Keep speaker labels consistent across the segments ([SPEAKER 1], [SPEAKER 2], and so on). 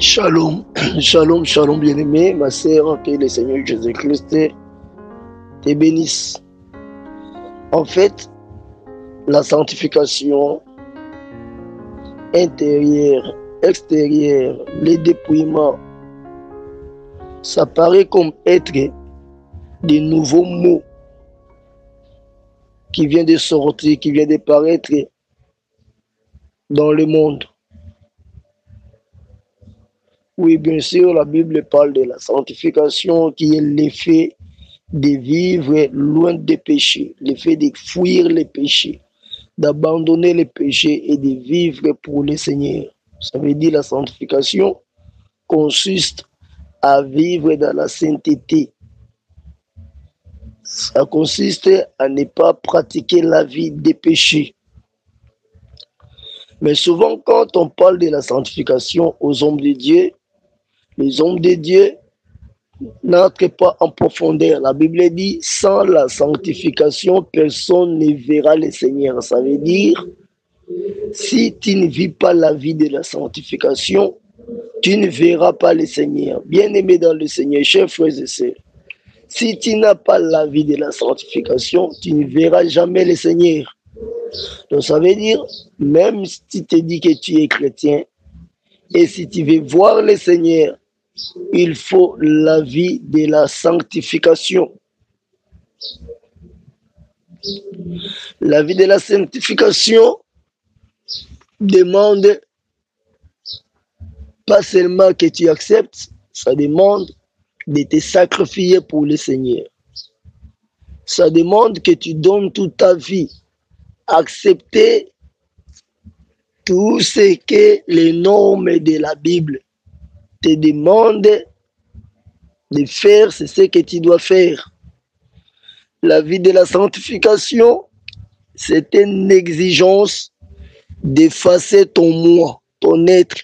[SPEAKER 1] Shalom, shalom, shalom bien-aimé, ma sœur, que le Seigneur Jésus-Christ te bénisse. En fait, la sanctification intérieure, extérieure, les dépouillements, ça paraît comme être des nouveaux mots qui viennent de sortir, qui viennent de paraître dans le monde. Oui, bien sûr, la Bible parle de la sanctification qui est l'effet de vivre loin des péchés, l'effet de fuir les péchés, d'abandonner les péchés et de vivre pour le Seigneur. Ça veut dire la sanctification consiste à vivre dans la sainteté. Ça consiste à ne pas pratiquer la vie des péchés. Mais souvent, quand on parle de la sanctification aux hommes de Dieu, les hommes de Dieu n'entrent pas en profondeur. La Bible dit, sans la sanctification, personne ne verra le Seigneur. Ça veut dire, si tu ne vis pas la vie de la sanctification, tu ne verras pas le Seigneur. Bien-aimé dans le Seigneur, chers frères et sœurs, si tu n'as pas la vie de la sanctification, tu ne verras jamais le Seigneur. Donc ça veut dire, même si tu te dis que tu es chrétien, et si tu veux voir le Seigneur, il faut la vie de la sanctification. La vie de la sanctification demande pas seulement que tu acceptes, ça demande de te sacrifier pour le Seigneur. Ça demande que tu donnes toute ta vie, accepter tout ce que les normes de la Bible te demandent de faire, c'est ce que tu dois faire. La vie de la sanctification, c'est une exigence d'effacer ton moi, ton être,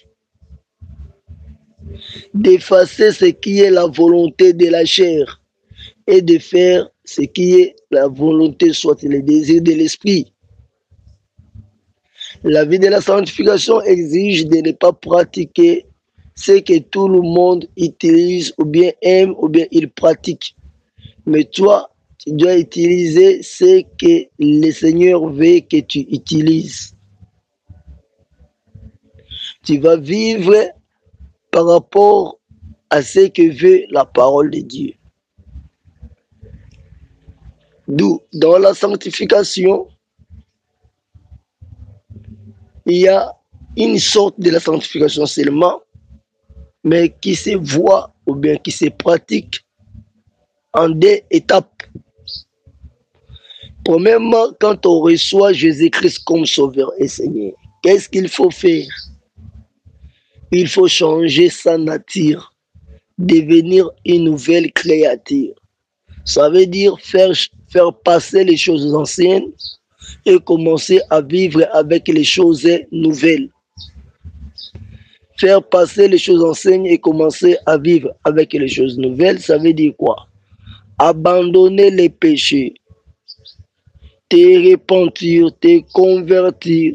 [SPEAKER 1] d'effacer ce qui est la volonté de la chair et de faire ce qui est la volonté, soit le désir de l'esprit. La vie de la sanctification exige de ne pas pratiquer ce que tout le monde utilise ou bien aime ou bien il pratique. Mais toi, tu dois utiliser ce que le Seigneur veut que tu utilises. Tu vas vivre par rapport à ce que veut la parole de Dieu. D'où, dans la sanctification, il y a une sorte de la sanctification seulement, mais qui se voit ou bien qui se pratique en deux étapes. Premièrement, quand on reçoit Jésus-Christ comme Sauveur et Seigneur, qu'est-ce qu'il faut faire? Il faut changer sa nature, devenir une nouvelle créature. Ça veut dire faire passer les choses anciennes et commencer à vivre avec les choses nouvelles. Faire passer les choses anciennes et commencer à vivre avec les choses nouvelles, ça veut dire quoi? Abandonner les péchés, te repentir, te convertir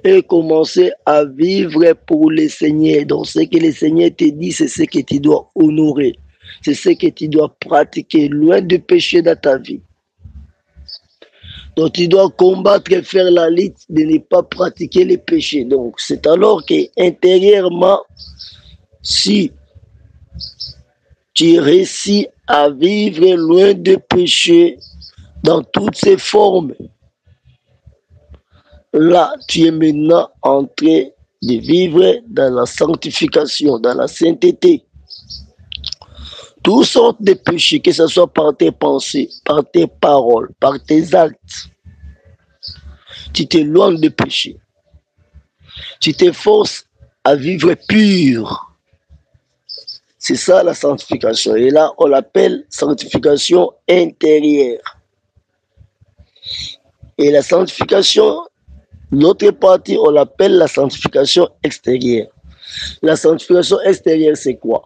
[SPEAKER 1] et commencer à vivre pour le Seigneur. Donc ce que le Seigneur te dit, c'est ce que tu dois honorer. C'est ce que tu dois pratiquer, loin du péché dans ta vie. Donc tu dois combattre et faire la lutte de ne pas pratiquer les péchés. Donc c'est alors que intérieurement, si tu réussis à vivre loin de péché dans toutes ses formes, là tu es maintenant en train de vivre dans la sanctification, dans la sainteté. Toutes sortes de péchés, que ce soit par tes pensées, par tes paroles, par tes actes, tu t'éloignes de péché. Tu t'efforces à vivre pur. C'est ça la sanctification. Et là, on l'appelle sanctification intérieure. Et la sanctification, l'autre partie, on l'appelle la sanctification extérieure. La sanctification extérieure, c'est quoi?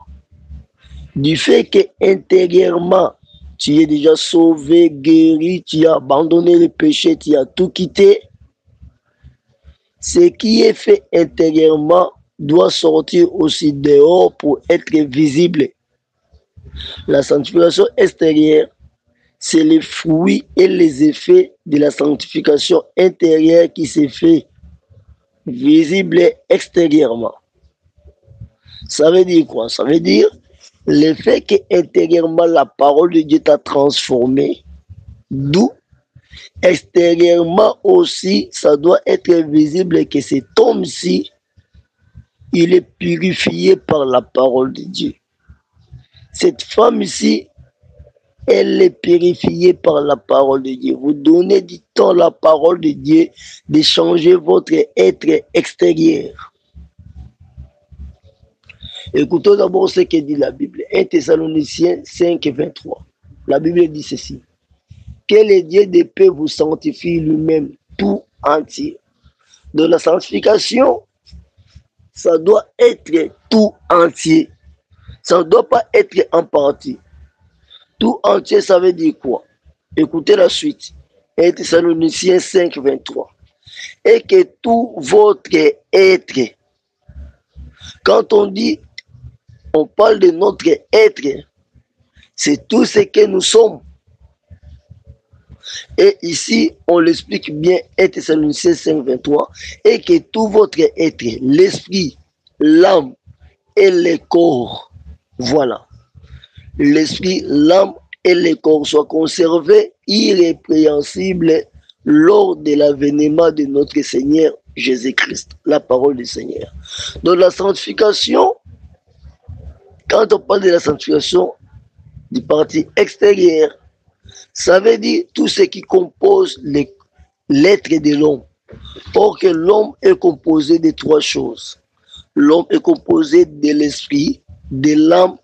[SPEAKER 1] Du fait que intérieurement, tu es déjà sauvé, guéri, tu as abandonné le péché, tu as tout quitté. Ce qui est fait intérieurement doit sortir aussi dehors pour être visible. La sanctification extérieure, c'est les fruits et les effets de la sanctification intérieure qui se fait visible extérieurement. Ça veut dire quoi? Ça veut dire le fait qu'intérieurement la parole de Dieu t'a transformé, d'où extérieurement aussi, ça doit être visible que cet homme-ci, il est purifié par la parole de Dieu. Cette femme ici, elle est purifiée par la parole de Dieu. Vous donnez du temps à la parole de Dieu de changer votre être extérieur. Écoutons d'abord ce que dit la Bible. 1 Thessaloniciens 5, 23. La Bible dit ceci. Que le Dieu de paix vous sanctifie lui-même tout entier. De la sanctification, ça doit être tout entier. Ça ne doit pas être en partie. Tout entier, ça veut dire quoi? Écoutez la suite. 1 Thessaloniciens 5, 23. Et que tout votre être, quand on dit, on parle de notre être, c'est tout ce que nous sommes. Et ici, on l'explique bien, 1 Thessaloniciens 5, 23, et que tout votre être, l'esprit, l'âme et le corps, voilà, l'esprit, l'âme et le corps soient conservés irrépréhensibles lors de l'avènement de notre Seigneur Jésus-Christ, la parole du Seigneur. Donc la sanctification, quand on parle de la sanctification du parti extérieur, ça veut dire tout ce qui compose l'être de l'homme. Or que l'homme est composé de trois choses. L'homme est composé de l'esprit, de l'âme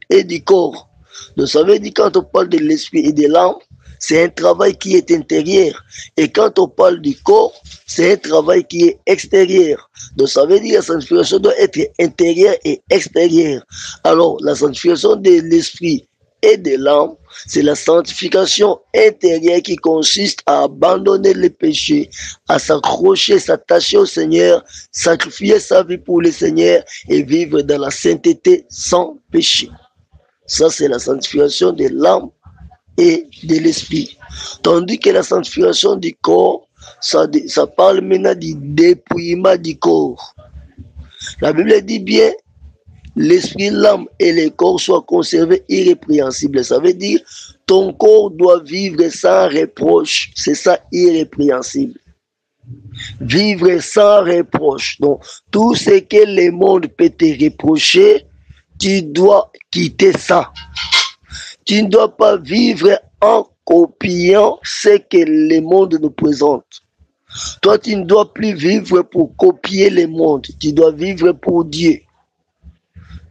[SPEAKER 1] et du corps. Donc ça veut dire quand on parle de l'esprit et de l'âme, c'est un travail qui est intérieur. Et quand on parle du corps, c'est un travail qui est extérieur. Donc ça veut dire que la sanctification doit être intérieure et extérieure. Alors la sanctification de l'esprit et de l'âme, c'est la sanctification intérieure qui consiste à abandonner les péchés, à s'accrocher, s'attacher au Seigneur, sacrifier sa vie pour le Seigneur et vivre dans la sainteté sans péché. Ça, c'est la sanctification de l'âme et de l'esprit. Tandis que la sanctification du corps, ça parle maintenant du dépouillement du corps. La Bible dit bien, l'esprit, l'âme et le corps soient conservés irrépréhensibles. Ça veut dire, ton corps doit vivre sans reproche. C'est ça, irrépréhensible. Vivre sans reproche. Donc, tout ce que le monde peut te reprocher, tu dois quitter ça. Tu ne dois pas vivre en copiant ce que le monde nous présente. Toi, tu ne dois plus vivre pour copier le monde. Tu dois vivre pour Dieu.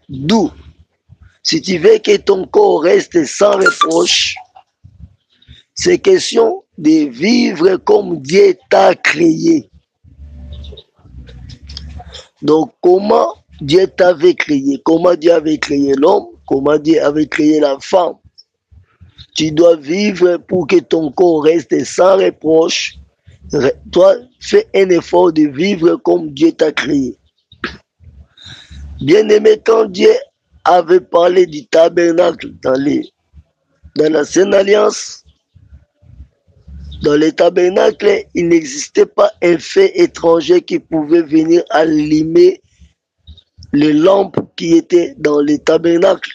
[SPEAKER 1] D'où, si tu veux que ton corps reste sans reproche, c'est question de vivre comme Dieu t'a créé. Donc, comment Dieu t'avait créé? Comment Dieu avait créé l'homme? Comment Dieu avait créé la femme? Tu dois vivre pour que ton corps reste sans reproche. Toi, fais un effort de vivre comme Dieu t'a créé. Bien-aimé, quand Dieu avait parlé du tabernacle dans l'ancienne alliance, dans le tabernacle, il n'existait pas un fait étranger qui pouvait venir allumer les lampes qui étaient dans le tabernacle.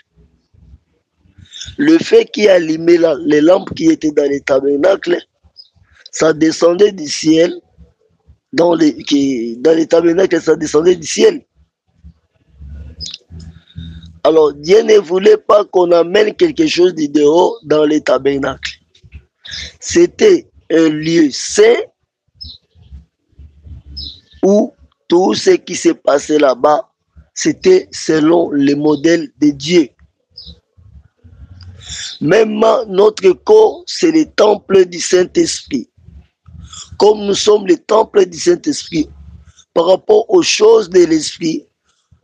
[SPEAKER 1] Le fait qui allumait les lampes qui étaient dans le tabernacle, ça descendait du ciel. Dans le tabernacle, ça descendait du ciel. Alors, Dieu ne voulait pas qu'on amène quelque chose de dehors dans le tabernacle. C'était un lieu saint où tout ce qui s'est passé là-bas, c'était selon le modèle de Dieu. Même notre corps, c'est le temple du Saint-Esprit. Comme nous sommes le temple du Saint-Esprit, par rapport aux choses de l'Esprit,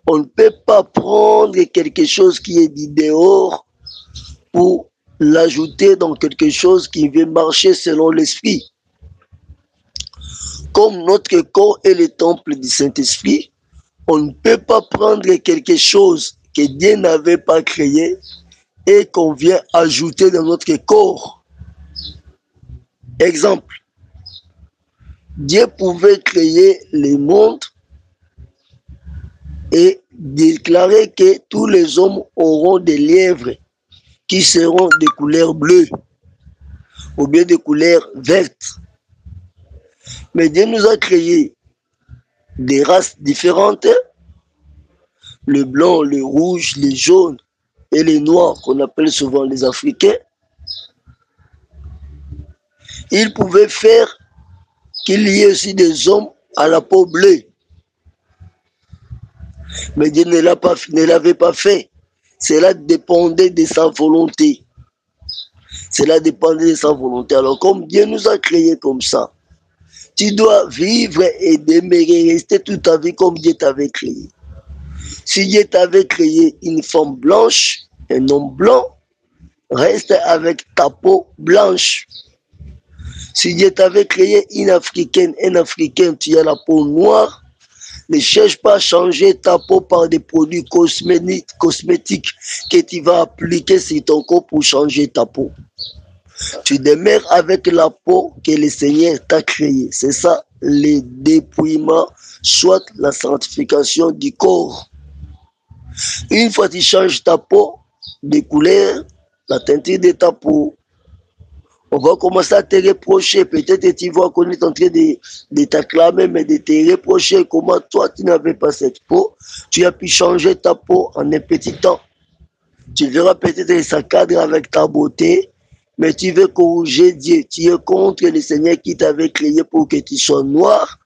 [SPEAKER 1] on ne peut pas prendre quelque chose qui est dit dehors pour l'ajouter dans quelque chose qui veut marcher selon l'Esprit. Comme notre corps est le temple du Saint-Esprit, On ne peut pas prendre quelque chose que Dieu n'avait pas créé et qu'on vient ajouter dans notre corps. Exemple, Dieu pouvait créer le monde et déclarer que tous les hommes auront des lièvres qui seront de couleur bleue ou bien de couleur verte. Mais Dieu nous a créé des races différentes, le blanc, le rouge, les jaunes et les noirs qu'on appelle souvent les Africains. Il pouvait faire qu'il y ait aussi des hommes à la peau bleue. Mais Dieu ne l'avait pas fait. Cela dépendait de sa volonté. Cela dépendait de sa volonté. Alors comme Dieu nous a créés comme ça, tu dois vivre et demeurer, rester toute ta vie comme Dieu t'avait créé. Si Dieu t'avait créé une femme blanche, un homme blanc, reste avec ta peau blanche. Si Dieu t'avait créé une Africaine, un Africain, tu as la peau noire, ne cherche pas à changer ta peau par des produits cosmétiques que tu vas appliquer sur ton corps pour changer ta peau. Tu demeures avec la peau que le Seigneur t'a créée. C'est ça le dépouillement, soit la sanctification du corps. Une fois que tu changes ta peau de couleur, la teinture de ta peau, on va commencer à te reprocher. Peut-être que tu vois qu'on est en train de t'acclamer, mais de te reprocher comment toi tu n'avais pas cette peau. Tu as pu changer ta peau en un petit temps. Tu verras peut-être que ça cadre avec ta beauté, mais tu veux corriger Dieu. Tu es contre le Seigneur qui t'avait créé pour que tu sois noir.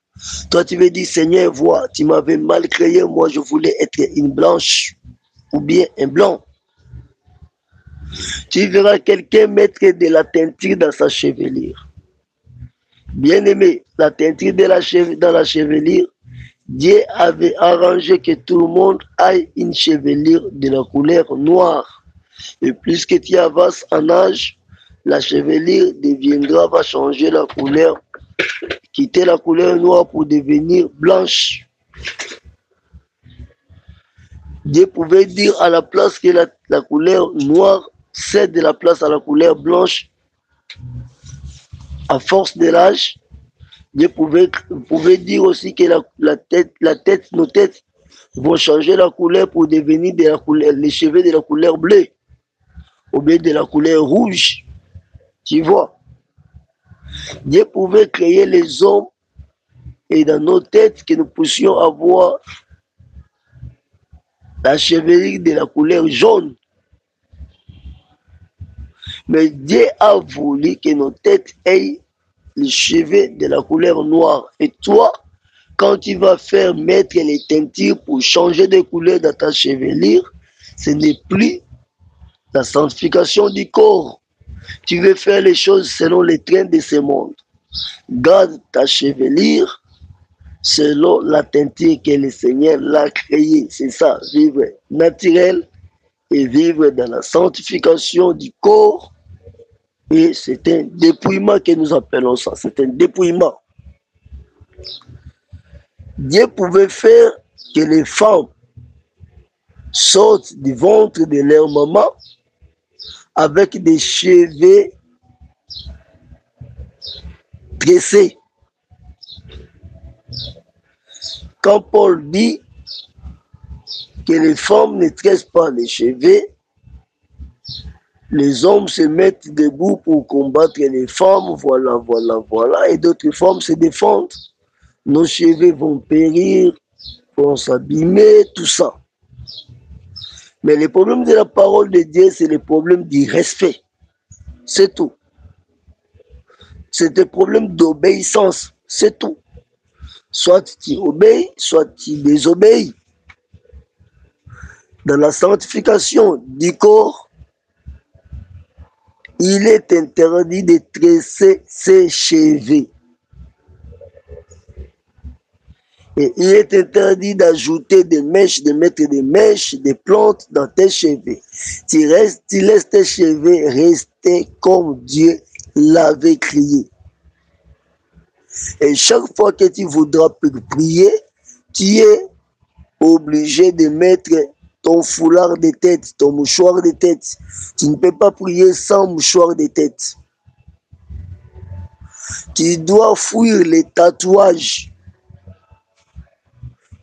[SPEAKER 1] Toi, tu veux dire, Seigneur, vois, tu m'avais mal créé. Moi, je voulais être une blanche ou bien un blanc. Tu verras quelqu'un mettre de la teinture dans sa chevelure. Bien aimé, la teinture dans la chevelure, Dieu avait arrangé que tout le monde ait une chevelure de la couleur noire. Et plus que tu avances en âge, la chevelure va changer la couleur, quitter la couleur noire pour devenir blanche. Dieu pouvait dire à la place que la couleur noire cède la place à la couleur blanche. À force de l'âge, Dieu pouvait dire aussi que nos têtes vont changer la couleur pour devenir les cheveux de la couleur bleue ou bien de la couleur rouge. Tu vois, Dieu pouvait créer les hommes et dans nos têtes que nous puissions avoir la chevelure de la couleur jaune. Mais Dieu a voulu que nos têtes aient les cheveux de la couleur noire. Et toi, quand tu vas faire mettre les teintures pour changer de couleur dans ta chevelure, ce n'est plus la sanctification du corps. Tu veux faire les choses selon les trains de ce monde. Garde ta chevelure selon la teinture que le Seigneur l'a créée. C'est ça, vivre naturel et vivre dans la sanctification du corps. Et c'est un dépouillement que nous appelons ça. C'est un dépouillement. Dieu pouvait faire que les femmes sortent du ventre de leur maman avec des cheveux tressés. Quand Paul dit que les femmes ne tressent pas les cheveux, les hommes se mettent debout pour combattre les femmes, voilà, et d'autres femmes se défendent. Nos cheveux vont périr, vont s'abîmer, tout ça. Mais le problème de la parole de Dieu, c'est le problème du respect. C'est tout. C'est un problème d'obéissance, c'est tout. Soit tu obéis, soit tu désobéis. Dans la sanctification du corps, il est interdit de tresser ses cheveux. Et il est interdit d'ajouter des mèches, de mettre des mèches, des plantes dans tes cheveux. Tu laisses tes cheveux rester comme Dieu l'avait créé. Et chaque fois que tu voudras prier, tu es obligé de mettre ton foulard de tête, ton mouchoir de tête. Tu ne peux pas prier sans mouchoir de tête. Tu dois fuir les tatouages.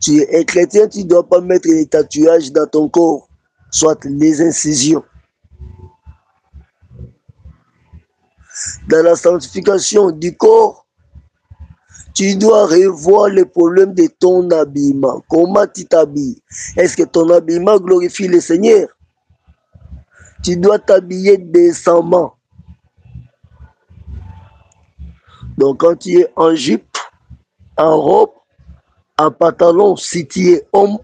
[SPEAKER 1] Tu es chrétien, tu ne dois pas mettre les tatouages dans ton corps, soit les incisions. Dans la sanctification du corps, tu dois revoir les problèmes de ton habillement. Comment tu t'habilles? Est-ce que ton habillement glorifie le Seigneur? Tu dois t'habiller décemment. Donc quand tu es en jupe, en robe, en pantalon, si tu es homme,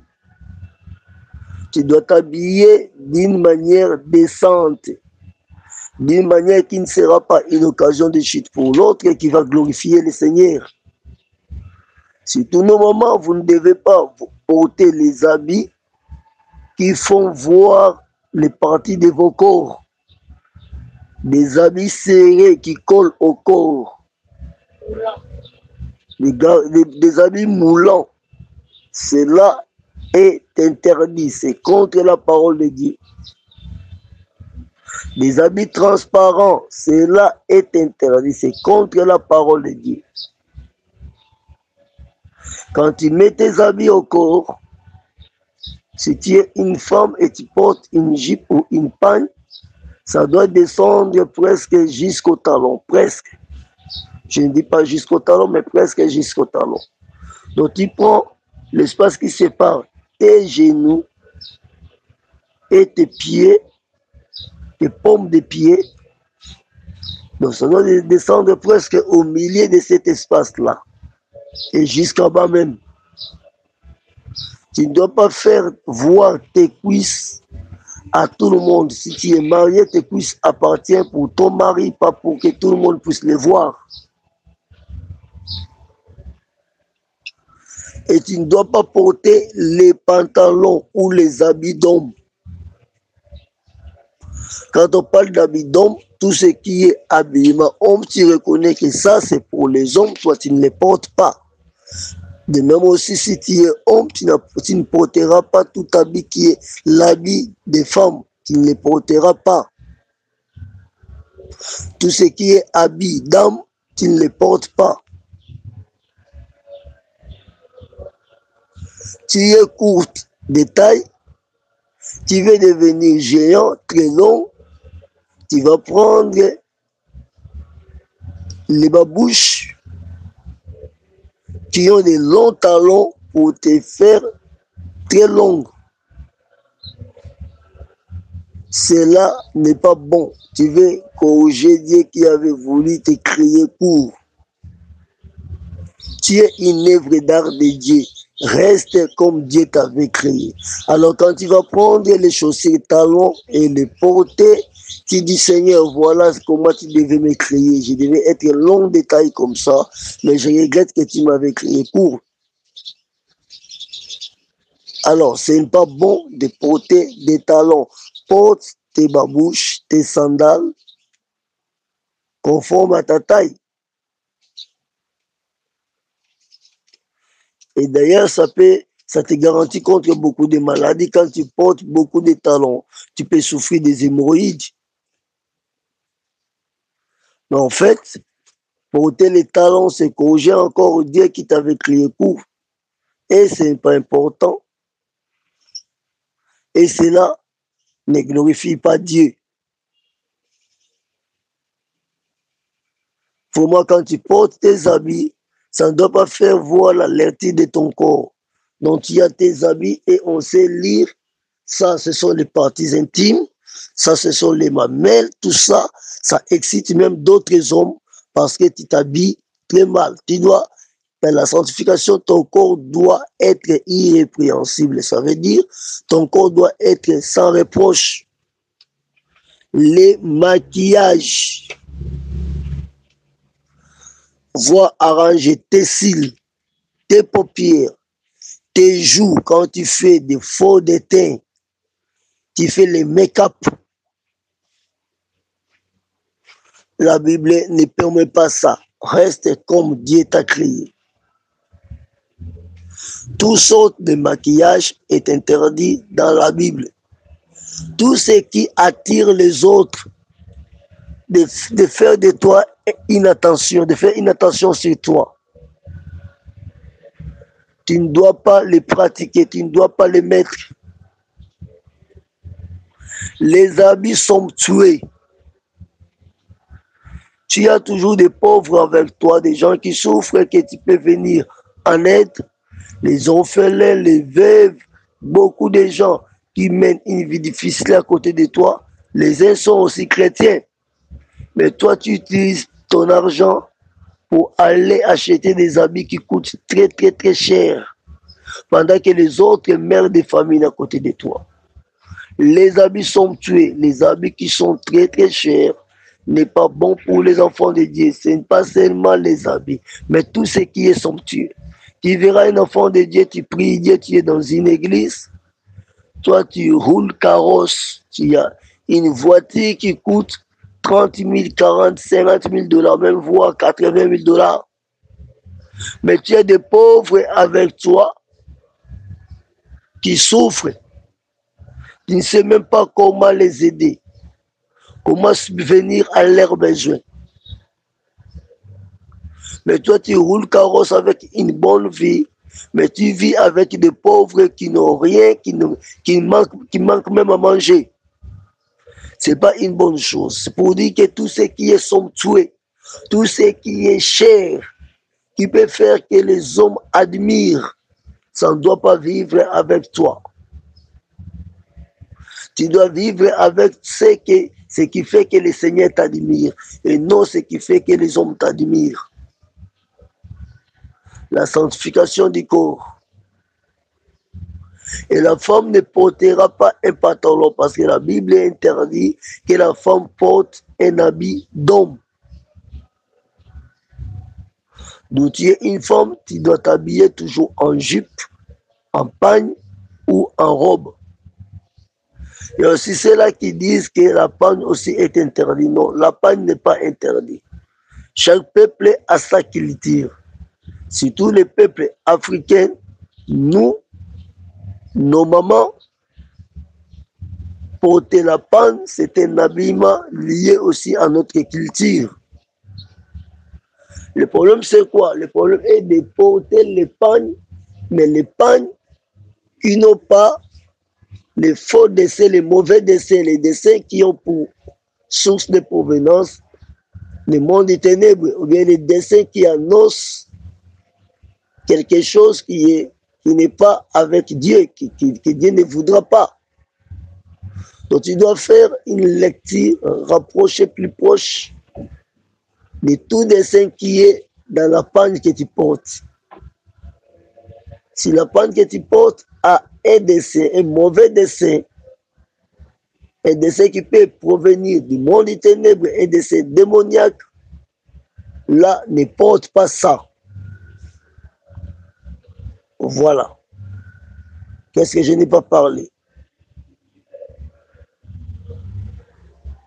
[SPEAKER 1] tu dois t'habiller d'une manière décente, d'une manière qui ne sera pas une occasion de chute pour l'autre et qui va glorifier le Seigneur. Sur tous nos moments, vous ne devez pas porter les habits qui font voir les parties de vos corps. Des habits serrés qui collent au corps. Des habits moulants. Cela est interdit. C'est contre la parole de Dieu. Des habits transparents. Cela est interdit. C'est contre la parole de Dieu. Quand tu mets tes habits au corps, si tu es une femme et tu portes une jupe ou une pagne, ça doit descendre presque jusqu'au talon, presque. Je ne dis pas jusqu'au talon, mais presque jusqu'au talon. Donc tu prends l'espace qui sépare tes genoux et tes pieds, tes paumes de pieds. Donc ça doit descendre presque au milieu de cet espace-là. Et jusqu'en bas même. Tu ne dois pas faire voir tes cuisses à tout le monde. Si tu es marié, tes cuisses appartiennent pour ton mari, pas pour que tout le monde puisse les voir. Et tu ne dois pas porter les pantalons ou les habits d'homme. Quand on parle d'habits d'homme, tout ce qui est habillement homme, tu reconnais que ça c'est pour les hommes, toi tu ne les portes pas. De même aussi, si tu es homme, tu ne porteras pas tout habit qui est l'habit des femmes. Tu ne les porteras pas. Tout ce qui est habit d'âme, tu ne les portes pas. Tu es courte de taille, tu veux devenir géant, très long, tu vas prendre les babouches qui ont des longs talons pour te faire très long. Cela n'est pas bon. Tu veux corriger Dieu qui avait voulu te créer court. Tu es une œuvre d'art de Dieu. Reste comme Dieu t'avait créé. Alors quand tu vas prendre les chaussures talons et les porter, tu dis Seigneur, voilà comment tu devais me créer. Je devais être long de taille comme ça, mais je regrette que tu m'avais créé court. Alors, ce n'est pas bon de porter des talons. Porte tes babouches, tes sandales, conformes à ta taille. Et d'ailleurs, ça te garantit contre beaucoup de maladies. Quand tu portes beaucoup de talons, tu peux souffrir des hémorroïdes. Mais en fait, porter les talons, c'est corriger encore Dieu qui t'avait créé court. Et ce n'est pas important. Et cela ne glorifie pas Dieu. Pour moi, quand tu portes tes habits, ça ne doit pas faire voir la lèvreté de ton corps. Donc, tu as tes habits et on sait lire. Ça, ce sont les parties intimes. Ça, ce sont les mamelles. Tout ça, ça excite même d'autres hommes parce que tu t'habilles très mal. Tu dois, dans la sanctification, ton corps doit être irrépréhensible. Ça veut dire, ton corps doit être sans reproche. Les maquillages. Voir arranger tes cils, tes paupières, tes joues quand tu fais des faux de teint, tu fais les make-up. La Bible ne permet pas ça. Reste comme Dieu t'a créé. Toutes sortes de maquillage est interdit dans la Bible. Tout ce qui attire les autres, de faire de toi inattention, de faire inattention sur toi. Tu ne dois pas les pratiquer, tu ne dois pas les mettre. Les habits sont tués. Tu as toujours des pauvres avec toi, des gens qui souffrent, que tu peux venir en aide. Les orphelins, les veuves, beaucoup de gens qui mènent une vie difficile à côté de toi. Les uns sont aussi chrétiens. Mais toi, tu utilises ton argent pour aller acheter des habits qui coûtent très, très, très cher. Pendant que les autres mères de famille à côté de toi. Les habits sont tués. Les habits qui sont très, très chers n'est pas bon pour les enfants de Dieu. Ce n'est pas seulement les habits, mais tout ce qui est somptueux. Tu verras un enfant de Dieu, tu pries Dieu, tu es dans une église. Toi, tu roules carrosse. Tu as une voiture qui coûte 30 000, 40 000, 50 000 $, même voire 80 000 $. Mais tu as des pauvres avec toi qui souffrent. Tu ne sais même pas comment les aider, comment subvenir à leurs besoins. Mais toi, tu roules carrosse avec une bonne vie, mais tu vis avec des pauvres qui n'ont rien, qui manquent même à manger. Ce n'est pas une bonne chose. C'est pour dire que tout ce qui est somptueux, tout ce qui est cher, qui peut faire que les hommes admirent, ça ne doit pas vivre avec toi. Tu dois vivre avec ce qui fait que le Seigneur t'admire et non ce qui fait que les hommes t'admirent. La sanctification du corps. Et la femme ne portera pas un pantalon parce que la Bible interdit que la femme porte un habit d'homme. Donc tu es une femme, tu dois t'habiller toujours en jupe, en pagne ou en robe. Il y a aussi ceux-là qui disent que la pagne aussi est interdite. Non, la pagne n'est pas interdite. Chaque peuple a sa culture. Surtout les peuples africains, nous, nos mamans, porter la pagne, c'est un habillement lié aussi à notre culture. Le problème, c'est quoi? Le problème est de porter les pagnes, mais les pagnes qui n'ont pas les faux dessins, les mauvais dessins, les dessins qui ont pour source de provenance le monde des ténèbres, ou bien les dessins qui annoncent quelque chose qui n'est pas avec Dieu, que Dieu ne voudra pas. Donc tu dois faire une lecture rapprochée, plus proche de tout dessin qui est dans la pagne que tu portes. Si la pagne que tu portes a un dessin, un mauvais dessin, un dessin qui peut provenir du monde des ténèbres, un dessin démoniaque, là, ne porte pas ça. Voilà. Qu'est-ce que je n'ai pas parlé?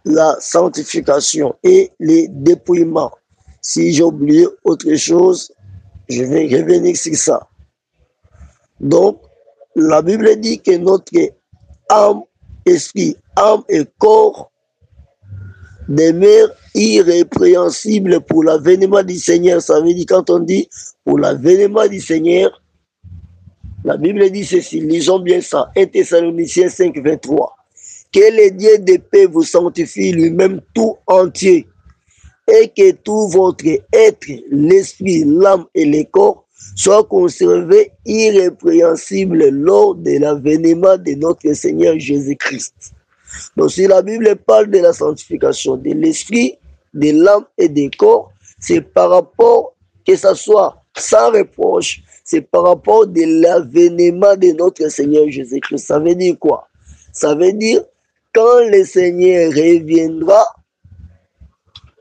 [SPEAKER 1] La sanctification et les dépouillements. Si j'ai oublié autre chose, je vais revenir sur ça. Donc, la Bible dit que notre âme, esprit, âme et corps demeurent irrépréhensibles pour l'avènement du Seigneur. Ça veut dire quand on dit pour l'avènement du Seigneur, la Bible dit ceci, lisons bien ça, 1 Thessaloniciens 5, 23. Que le Dieu de paix vous sanctifie lui-même tout entier et que tout votre être, l'esprit, l'âme et le corps soient conservés irrépréhensibles lors de l'avènement de notre Seigneur Jésus-Christ. Donc si la Bible parle de la sanctification de l'esprit, de l'âme et du corps, c'est par rapport que ça soit sans reproche, c'est par rapport de l'avènement de notre Seigneur Jésus-Christ. Ça veut dire quoi? Ça veut dire quand le Seigneur reviendra,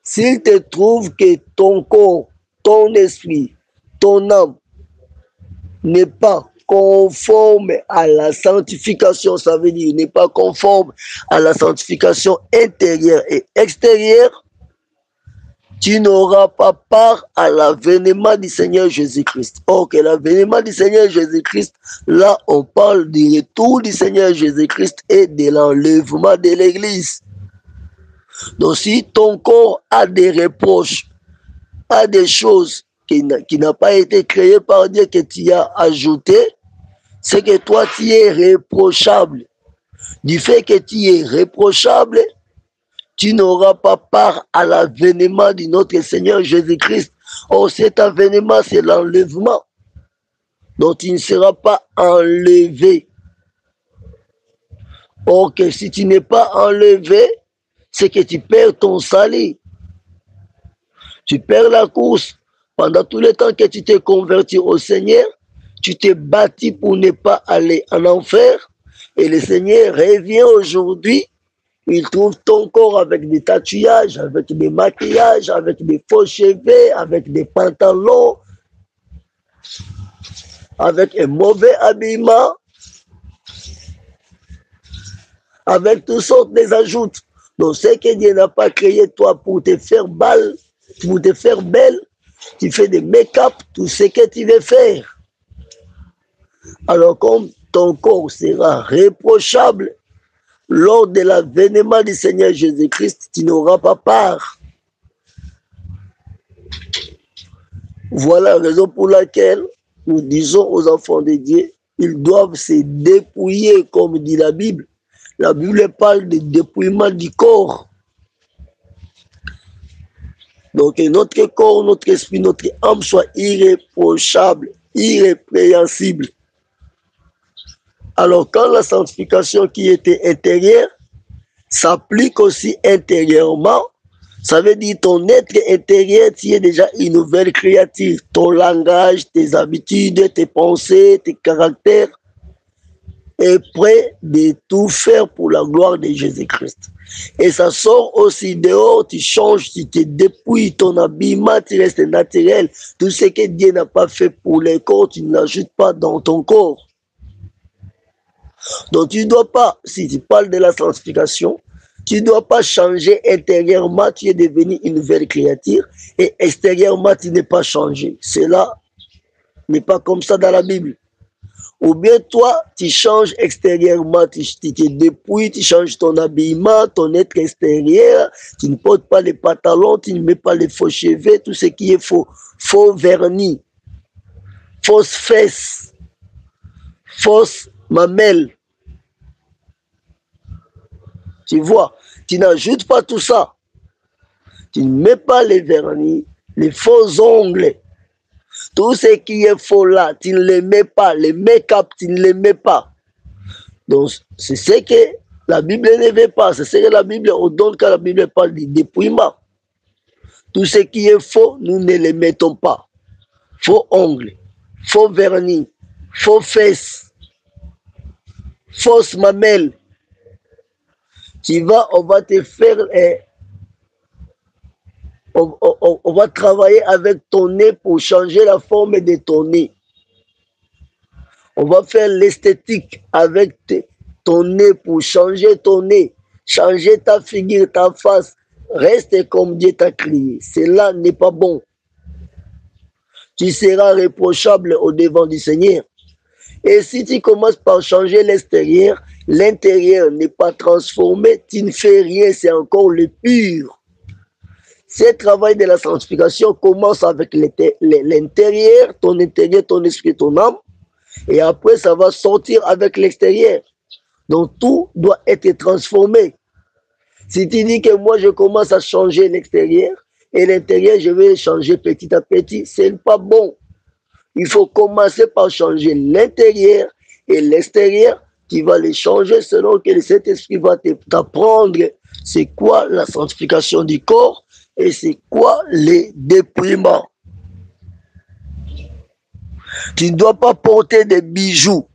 [SPEAKER 1] s'il te trouve que ton corps, ton esprit, ton âme n'est pas conforme à la sanctification, ça veut dire n'est pas conforme à la sanctification intérieure et extérieure, tu n'auras pas part à l'avènement du Seigneur Jésus-Christ. Or que l'avènement du Seigneur Jésus-Christ, là on parle du retour du Seigneur Jésus-Christ et de l'enlèvement de l'Église. Donc si ton corps a des reproches, a des choses qui n'ont pas été créées par Dieu que tu as ajoutées, c'est que toi tu es reprochable. Du fait que tu es reprochable, tu n'auras pas part à l'avènement de notre Seigneur Jésus-Christ. Or, cet avènement, c'est l'enlèvement. Donc, tu ne seras pas enlevé. Or, que si tu n'es pas enlevé, c'est que tu perds ton salut. Tu perds la course. Pendant tout le temps que tu t'es converti au Seigneur, tu t'es bâti pour ne pas aller en enfer. Et le Seigneur revient aujourd'hui. Il trouve ton corps avec des tatouages, avec des maquillages, avec des faux cheveux, avec des pantalons, avec un mauvais habillement, avec toutes sortes d'ajouts. Donc, ce que Dieu n'a pas créé toi pour te faire belle, tu fais des make-up, tout ce que tu veux faire. Alors, comme ton corps sera reprochable, lors de l'avènement du Seigneur Jésus-Christ, tu n'auras pas part. Voilà la raison pour laquelle nous disons aux enfants de Dieu, ils doivent se dépouiller, comme dit la Bible. La Bible parle de dépouillement du corps. Donc que notre corps, notre esprit, notre âme soit irréprochable, irrépréhensible. Alors quand la sanctification qui était intérieure s'applique aussi intérieurement, ça veut dire ton être intérieur, tu es déjà une nouvelle créature. Ton langage, tes habitudes, tes pensées, tes caractères est prêt de tout faire pour la gloire de Jésus-Christ. Et ça sort aussi dehors, tu changes, tu te dépouilles, ton habillement, tu restes naturel. Tout ce que Dieu n'a pas fait pour le corps, tu ne l'ajoutes pas dans ton corps. Donc tu ne dois pas, si tu parles de la sanctification, tu ne dois pas changer intérieurement, tu es devenu une nouvelle créature, et extérieurement, tu n'es pas changé. Cela n'est pas comme ça dans la Bible. Ou bien toi, tu changes extérieurement, tu te dépouilles, tu changes ton habillement, ton être extérieur, tu ne portes pas les pantalons, tu ne mets pas les faux cheveux, tout ce qui est faux, faux vernis, fausses fesses, fausses mamelles. Tu vois, tu n'ajoutes pas tout ça. Tu ne mets pas les vernis, les faux ongles. Tout ce qui est faux là, tu ne les mets pas. Les make-up, tu ne les mets pas. Donc, c'est ce que la Bible ne veut pas. C'est ce que la Bible ordonne quand la Bible parle du dépouillement. Tout ce qui est faux, nous ne les mettons pas. Faux ongles, faux vernis, faux fesses, fausses mamelles. Tu vas, on va te faire... On va travailler avec ton nez pour changer la forme de ton nez. On va faire l'esthétique avec ton nez pour changer ton nez, changer ta figure, ta face. Reste comme Dieu t'a créé. Cela n'est pas bon. Tu seras reprochable au devant du Seigneur. Et si tu commences par changer l'extérieur, l'intérieur n'est pas transformé, tu ne fais rien, c'est encore le pur. Ce travail de la sanctification commence avec l'intérieur, ton esprit, ton âme, et après ça va sortir avec l'extérieur. Donc tout doit être transformé. Si tu dis que moi je commence à changer l'extérieur, et l'intérieur je vais changer petit à petit, c'est pas bon. Il faut commencer par changer l'intérieur et l'extérieur, qui va les changer selon que cet esprit va t'apprendre c'est quoi la sanctification du corps, et c'est quoi les dépouillements. Tu ne dois pas porter des bijoux,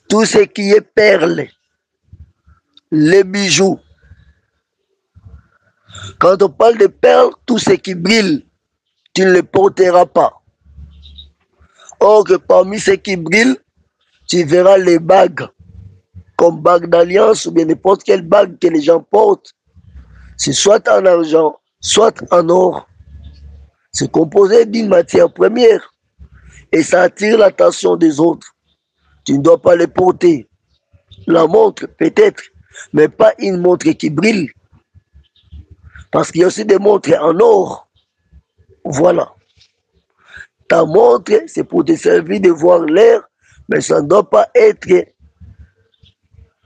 [SPEAKER 1] tout ce qui est perles, les bijoux. Quand on parle de perles, tout ce qui brille, tu ne le porteras pas. Or que parmi ceux qui brillent, tu verras les bagues, comme bague d'alliance ou bien n'importe quelle bague que les gens portent. C'est soit en argent, soit en or. C'est composé d'une matière première et ça attire l'attention des autres. Tu ne dois pas les porter. La montre, peut-être, mais pas une montre qui brille. Parce qu'il y a aussi des montres en or. Voilà. Ta montre, c'est pour te servir de voir l'air, mais ça ne doit pas être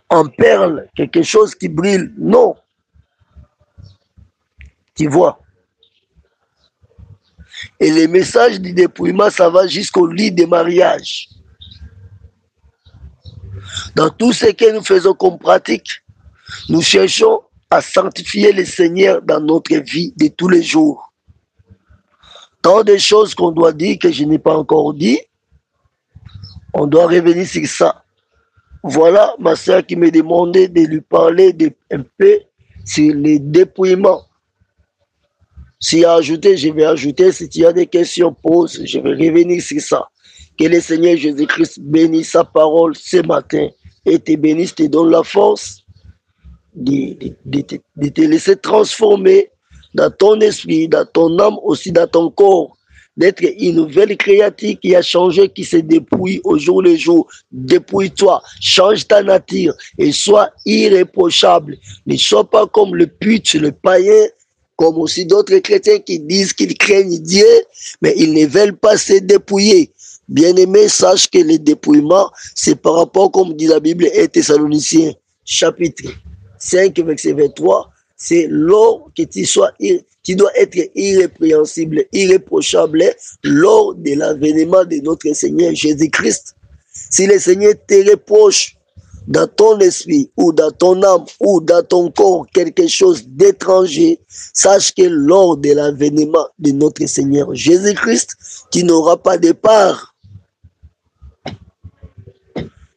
[SPEAKER 1] en perles, quelque chose qui brille. Non. Tu vois. Et les messages du dépouillement, ça va jusqu'au lit de mariage. Dans tout ce que nous faisons comme pratique, nous cherchons à sanctifier le Seigneur dans notre vie de tous les jours. Tant de choses qu'on doit dire que je n'ai pas encore dit, on doit revenir sur ça. Voilà ma soeur qui me demandait de lui parler un peu sur les dépouillements. S'il y a ajouté, je vais ajouter. Si tu as des questions, pose. Je vais revenir sur ça. Que le Seigneur Jésus-Christ bénisse sa parole ce matin et te bénisse, te donne la force de te laisser transformer dans ton esprit, dans ton âme, aussi dans ton corps, d'être une nouvelle créature qui a changé, qui se dépouille au jour le jour. Dépouille-toi, change ta nature et sois irréprochable. Ne sois pas comme le pute, le païen, comme aussi d'autres chrétiens qui disent qu'ils craignent Dieu, mais ils ne veulent pas se dépouiller. Bien-aimé, sache que le dépouillement, c'est par rapport, comme dit la Bible, et Thessaloniciens, chapitre 5, verset 23, c'est lors que tu dois être irrépréhensible, irréprochable lors de l'avènement de notre Seigneur Jésus-Christ. Si le Seigneur te reproche dans ton esprit ou dans ton âme ou dans ton corps quelque chose d'étranger, sache que lors de l'avènement de notre Seigneur Jésus-Christ, tu n'auras pas de part.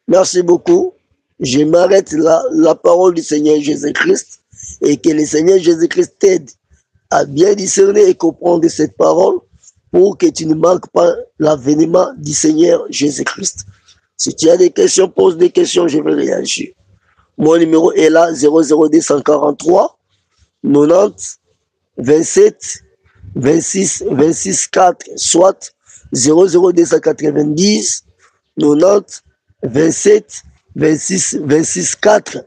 [SPEAKER 1] Merci beaucoup. Je m'arrête là. La parole du Seigneur Jésus-Christ, et que le Seigneur Jésus-Christ t'aide à bien discerner et comprendre cette parole pour que tu ne manques pas l'avènement du Seigneur Jésus-Christ. Si tu as des questions, pose des questions, je vais réagir. Mon numéro est là, 00243 90 27 26 26 4, soit 00290 90 27 26 26 4.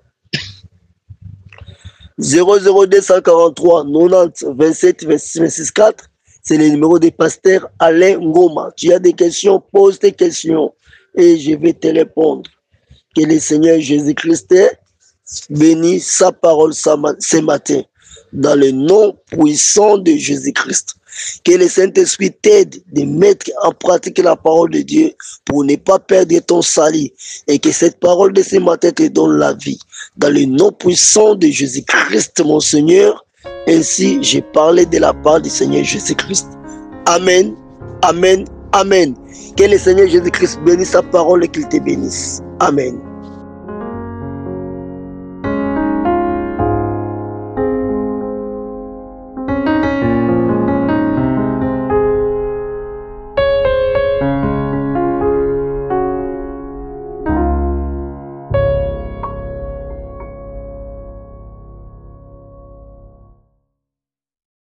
[SPEAKER 1] 00243 90 27 26 26 4, c'est le numéro du pasteur Alain Ngoma. Tu as des questions, pose tes questions et je vais te répondre. Que le Seigneur Jésus-Christ bénisse sa parole ce matin dans le nom puissant de Jésus-Christ. Que le Saint-Esprit t'aide de mettre en pratique la parole de Dieu pour ne pas perdre ton salut et que cette parole de ce matin te donne la vie. Dans le nom puissant de Jésus-Christ, mon Seigneur, ainsi j'ai parlé de la part du Seigneur Jésus-Christ. Amen, amen, amen. Que le Seigneur Jésus-Christ bénisse sa parole et qu'il te bénisse. Amen.